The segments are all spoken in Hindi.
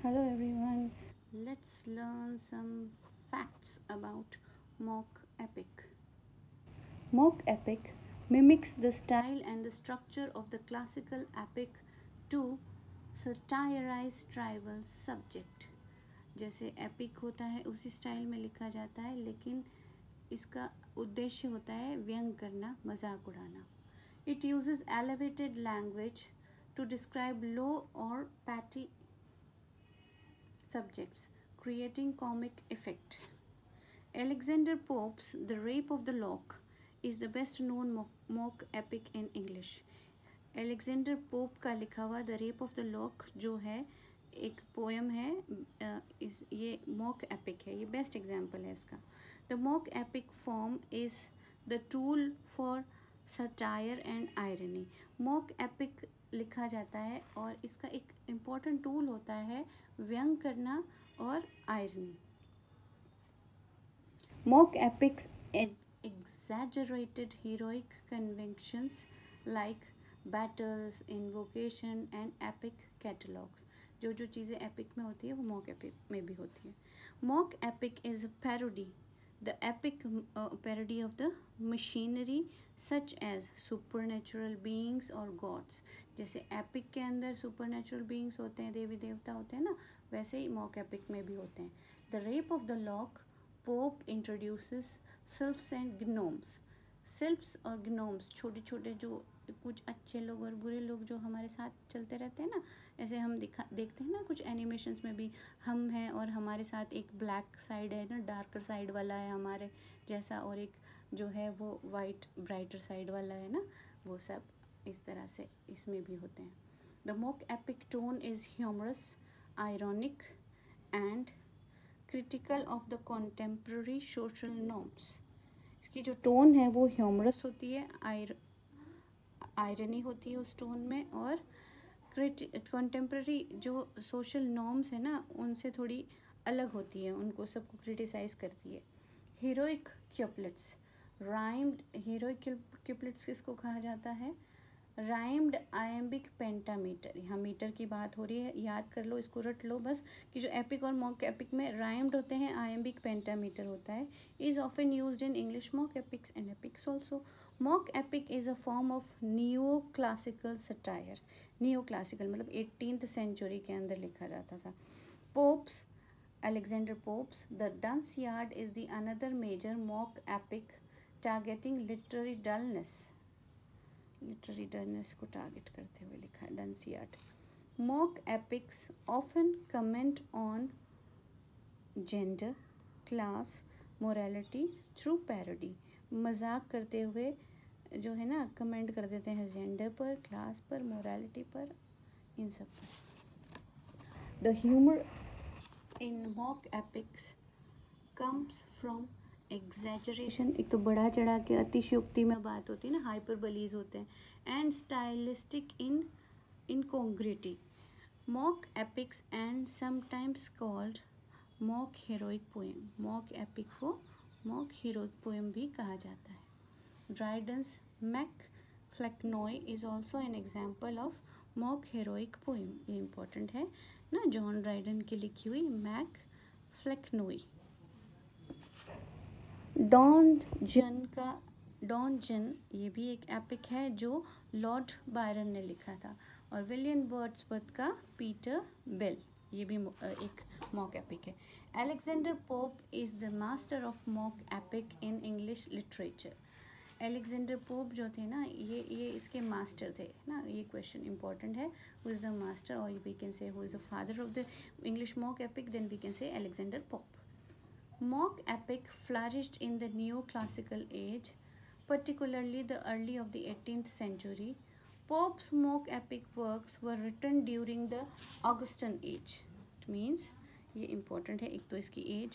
Hello everyone. Let's learn some facts about mock epic. Mock epic mimics the style and the structure of the classical epic to satirize tribal subject. जैसे एपिक होता है उसी स्टाइल में लिखा जाता है, लेकिन इसका उद्देश्य होता है व्यंग करना, मजाक उड़ाना. It uses elevated language to describe low or petty subjects, creating comic effect. Alexander Pope's The Rape of the Lock is the best known mock epic in English. Alexander Pope का लिखा हुआ the rape of the lock जो है एक पोएम है, ये मॉक एपिक है, ये बेस्ट एग्जाम्पल है इसका. The mock epic form is the tool for satire and irony. Mock epic लिखा जाता है और इसका एक इम्पॉर्टेंट टूल होता है व्यंग करना और irony. Mock epics exaggerated heroic conventions like battles, invocation and epic catalogues. जो जो चीज़ें epic में होती है वो mock epic में भी होती है. Mock epic is a parody, the epic parody of the machinery such as supernatural beings or gods. जैसे epic के अंदर supernatural beings होते हैं, देवी देवता होते हैं ना, वैसे ही mock epic में भी होते हैं. The Rape of the Lock, Pope introduces sylphs and gnomes. Sylphs और gnomes छोटे छोटे जो कुछ अच्छे लोग और बुरे लोग जो हमारे साथ चलते रहते हैं ना, ऐसे हम देखते हैं ना कुछ एनिमेशंस में भी, हम हैं और हमारे साथ एक ब्लैक साइड है ना, डार्कर साइड वाला है हमारे जैसा, और एक जो है वो वाइट ब्राइटर साइड वाला है ना, वो सब इस तरह से इसमें भी होते हैं. The mock epic tone is humorous, ironic and critical of the contemporary social norms. इसकी जो टोन है वो ह्यूमरस होती है, आयरनी होती है उस टोन में, और कॉन्टेम्प्ररी जो सोशल नॉर्म्स है ना उनसे थोड़ी अलग होती है, उनको सबको क्रिटिसाइज़ करती है. हीरोइक क्यूपलेट्स, राइम्ड हीरोइक क्यूपलेट्स किसको कहा जाता है? Rhymed iambic pentameter. यहाँ मीटर की बात हो रही है, याद कर लो, इसको रट लो बस कि जो एपिक और मॉक एपिक में राइम्ड होते हैं, आयम्बिक पेंटामीटर होता है. Is often used in English mock epics and epics also. Mock epic is a form of neo classical satire. Neo classical मतलब 18th सेंचुरी के अंदर लिखा जाता था. Pope's, Alexander Pope's The Dunciad is the another major mock epic targeting literary dullness को टारगेट करते हुए लिखा है Dunciad. Mock epics often comment on gender, class, morality through parody. मजाक करते हुए जो है ना कमेंट कर देते हैं जेंडर पर, क्लास पर, मोरालिटी पर, इन सब पर. The humour in mock epics comes from exaggeration. एक तो बढ़ा चढ़ा के अतिशयोक्ति में बात होती है ना, हाइपरबलीज होते हैं, and stylistic incongruity. Mock epics and sometimes called mock heroic poem. Mock epic को मॉक हीरोइक पोएम भी कहा जाता है. Dryden's MacFlecknoe is also an example of mock heroic poem. ये इंपॉर्टेंट है ना, जॉन ड्राइडन की लिखी हुई मैकफ्लेक्नॉय. डॉन जन ये भी एक एपिक है जो लॉर्ड बायरन ने लिखा था. और विलियम वर्ड्सवर्थ का पीटर बेल, ये भी एक मॉक एपिक है. Alexander Pope is the master of mock epic in English literature. Alexander Pope जो थे ना, ये इसके मास्टर थे ना. ये क्वेश्चन इंपॉर्टेंट है, हु इज़ द मास्टर, और we can say who is the father of the English mock epic, then we can say Alexander Pope. Mock epic flourished in the neoclassical age, particularly the early of the 18th century. Pope's mock epic works were written during the Augustan age. It means ये important है, एक तो इसकी एज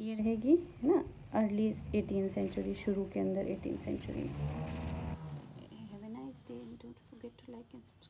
ये रहेगी है ना, अर्ली 18th सेंचुरी, शुरू के अंदर 18th century. Have a nice day and don't forget to like and subscribe.